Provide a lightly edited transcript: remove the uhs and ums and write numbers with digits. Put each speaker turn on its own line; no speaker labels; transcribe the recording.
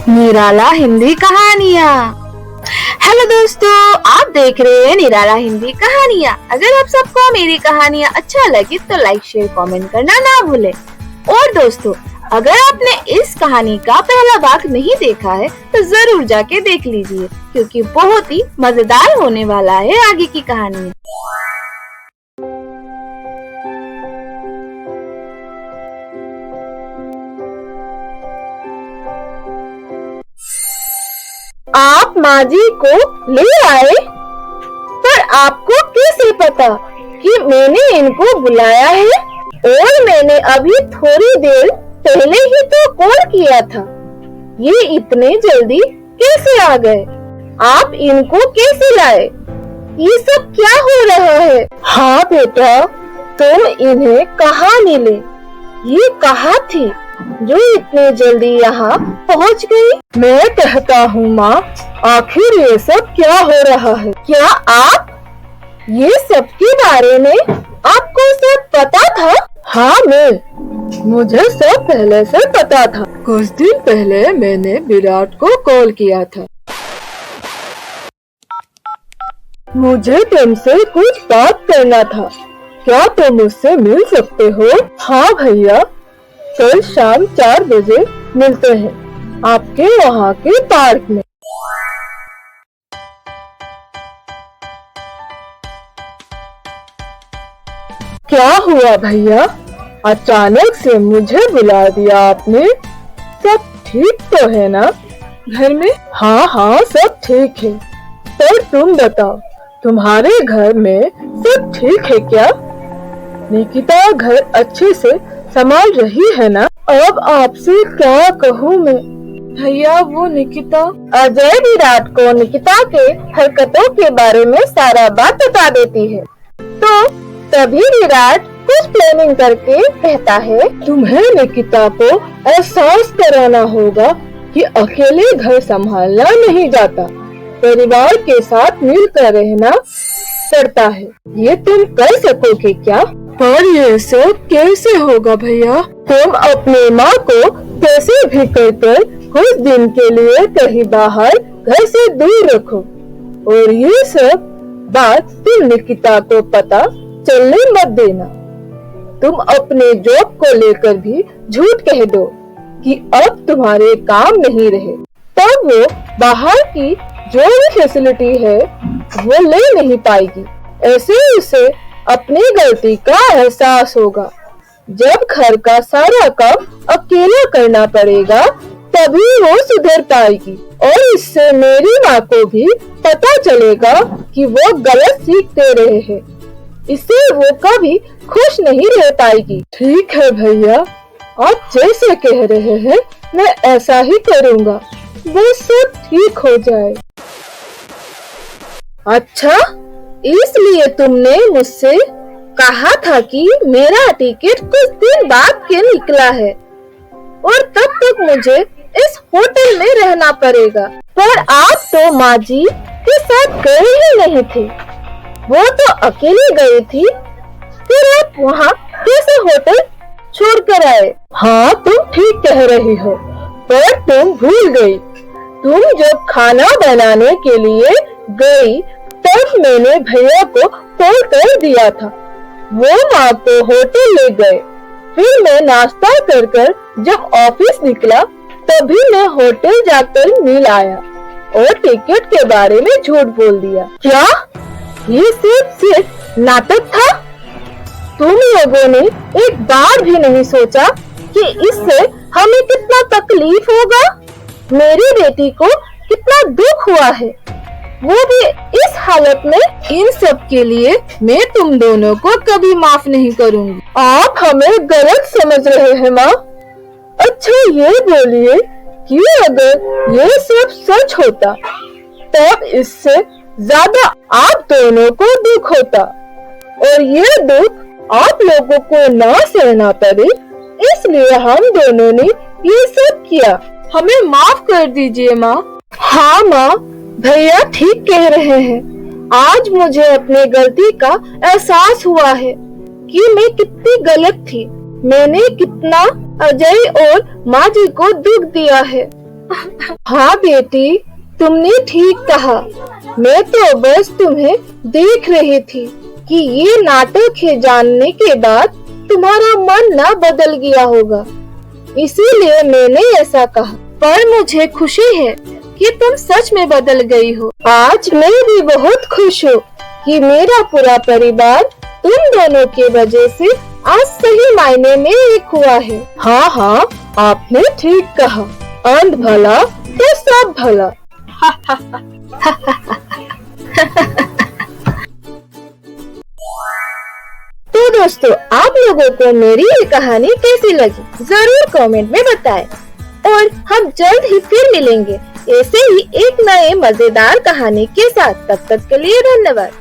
निराला हिंदी कहानियाँ। हेलो दोस्तों, आप देख रहे हैं निराला हिंदी कहानियाँ। अगर आप सबको मेरी कहानियाँ अच्छा लगी तो लाइक शेयर कमेंट करना ना भूले। और दोस्तों, अगर आपने इस कहानी का पहला भाग नहीं देखा है तो जरूर जाके देख लीजिए, क्योंकि बहुत ही मजेदार होने वाला है आगे की कहानी। आप माँ जी को ले आए, पर आपको कैसे पता कि मैंने इनको बुलाया है? और मैंने अभी थोड़ी देर पहले ही तो कॉल किया था। ये इतने जल्दी कैसे आ गए? आप इनको कैसे लाए? ये सब क्या हो रहा है? हाँ बेटा, तुम इन्हें कहाँ मिले? ये कहाँ थी जो इतने जल्दी यहाँ पहुँच गई? मैं कहता हूँ माँ, आखिर ये सब क्या हो रहा है? क्या आप ये सब के बारे में आपको सब पता था? हाँ, मुझे सब पहले से पता था। कुछ दिन पहले मैंने विराट को कॉल किया था। मुझे तुमसे कुछ बात करना था। क्या तुम मुझसे मिल सकते हो? हाँ भैया, कल शाम 4 बजे मिलते हैं आपके वहाँ के पार्क में। क्या हुआ भैया, अचानक से मुझे बुला दिया आपने? सब ठीक तो है ना घर में? हाँ, सब ठीक है। पर तुम बताओ, तुम्हारे घर में सब ठीक है क्या? निकिता घर अच्छे से संभाल रही है ना? अब आपसे क्या कहूँ मैं भैया, वो निकिता। अजय विराट को निकिता के हरकतों के बारे में सारा बात बता देती है, तो तभी विराट कुछ प्लानिंग करके कहता है, तुम्हें निकिता को एहसास कराना होगा कि अकेले घर संभालना नहीं जाता, परिवार के साथ मिलकर रहना पड़ता है। ये तुम कर सकोगे क्या? पर ये सब कैसे होगा भैया? तुम अपनी माँ को कैसे भी कर कुछ दिन के लिए कहीं बाहर घर से दूर रखो, और ये सब बात तुम निकिता को पता चलने मत देना। तुम अपने जॉब को लेकर भी झूठ कह दो कि अब तुम्हारे काम नहीं रहे, तब वो बाहर की जो भी फैसिलिटी है वो ले नहीं पाएगी। ऐसे उसे अपनी गलती का एहसास होगा। जब घर का सारा काम अकेला करना पड़ेगा तभी वो सुधर पाएगी, और इससे मेरी माँ को भी पता चलेगा कि वो गलत सीखते रहे हैं। इससे वो कभी खुश नहीं रह पाएगी। ठीक है भैया, आप जैसे कह रहे हैं मैं ऐसा ही करूँगा, वो सब ठीक हो जाए। अच्छा, इसलिए तुमने मुझसे कहा था कि मेरा टिकट कुछ दिन बाद के निकला है और तब तक मुझे इस होटल में रहना पड़ेगा। पर आप तो माँ जी के साथ गए ही नहीं थे, वो तो अकेली गई थी। फिर आप वहाँ कैसे होटल छोड़कर आए? हाँ, तुम ठीक कह रही हो, पर तुम भूल गई। तुम जब खाना बनाने के लिए गई तब मैंने भैया को कॉल कर दिया था। वो माँ को होटल ले गए। फिर मैं नाश्ता कर जब ऑफिस निकला तभी मैं होटल जाकर मिल आया और टिकट के बारे में झूठ बोल दिया। क्या ये सिर्फ नाटक था? तुम लोगों ने एक बार भी नहीं सोचा कि इससे हमें कितना तकलीफ होगा? मेरी बेटी को कितना दुख हुआ है, वो भी इस हालत में। इन सब के लिए मैं तुम दोनों को कभी माफ नहीं करूँगी। आप हमें गलत समझ रहे हैं माँ। अच्छा, ये बोलिए कि अगर ये सब सच होता तब इससे ज्यादा आप दोनों को दुख होता, और ये दुख आप लोगों को ना सहना पड़े, इसलिए हम दोनों ने ये सब किया। हमें माफ कर दीजिए माँ। हाँ माँ, भैया ठीक कह रहे हैं। आज मुझे अपनी गलती का एहसास हुआ है कि मैं कितनी गलत थी। मैंने कितना अजय और माँ जी को दुख दिया है। हाँ बेटी, तुमने ठीक कहा। मैं तो बस तुम्हें देख रही थी कि ये नाटक है जानने के बाद तुम्हारा मन ना बदल गया होगा, इसीलिए मैंने ऐसा कहा। पर मुझे खुशी है कि तुम सच में बदल गई हो। आज मैं भी बहुत खुश हूँ कि मेरा पूरा परिवार तुम दोनों की वजह से आज सही मायने में एक हुआ है। हाँ हाँ, आपने ठीक कहा, अंत भला तो सब भला। तो दोस्तों, आप लोगों को मेरी ये कहानी कैसी लगी जरूर कमेंट में बताएं और हम जल्द ही फिर मिलेंगे ऐसे ही एक नए मजेदार कहानी के साथ। तब तक के लिए धन्यवाद।